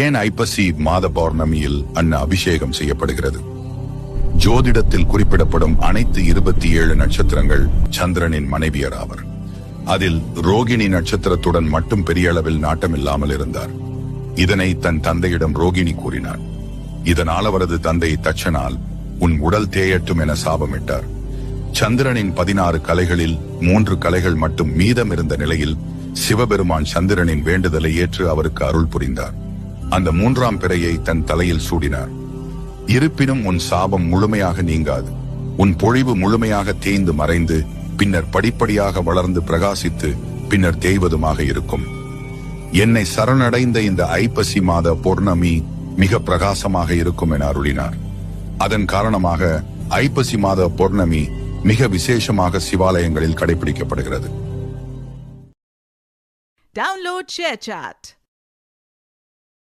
ஏன் ஐப்பசி மாத பௌர்ணமியில் அன்ன அபிஷேகம் செய்யப்படுகிறது? ஜோதிடத்தில் குறிப்பிடப்படும் அனைத்து 27 நட்சத்திரங்கள் சந்திரனின் மனைவியர் ஆவர். அதில் ரோகிணி நட்சத்திரத்துடன் மட்டும் பெரிய அளவில் நாட்டமில்லாமல் இருந்தார். இதனை தன் தந்தையிடம் ரோகிணி கூறினார். இதனால் அவரது தந்தை தட்சனால் உன் உடல் தேயட்டும் என சாபமிட்டார். சந்திரனின் 16 கலைகளில் 3 கலைகள் மட்டும் மீதம் இருந்த நிலையில் சிவபெருமான் சந்திரனின் வேண்டுதலை ஏற்று அவருக்கு அருள் புரிந்தார். அந்த 3ஆம் பிறையை தன் தலையில் சூடினார். இருப்பினும் உன் சாபம் முழுமையாக நீங்காது. உன் பொழிவு முழுமையாக தேய்ந்து மறைந்து பின்னர் படிப்படியாக வளர்ந்து பிரகாசித்து பின்னர் தேய்வதுமாக இருக்கும். என்னை சரணடைந்த இந்த ஐப்பசி மாத பௌர்ணமி மிக பிரகாசமாக இருக்கும் என அருளினார். அதன் காரணமாக ஐப்பசி மாத பௌர்ணமி மிக விசேஷமாக சிவாலயங்களில் கடைபிடிக்கப்படுகிறது. Download ShareChat.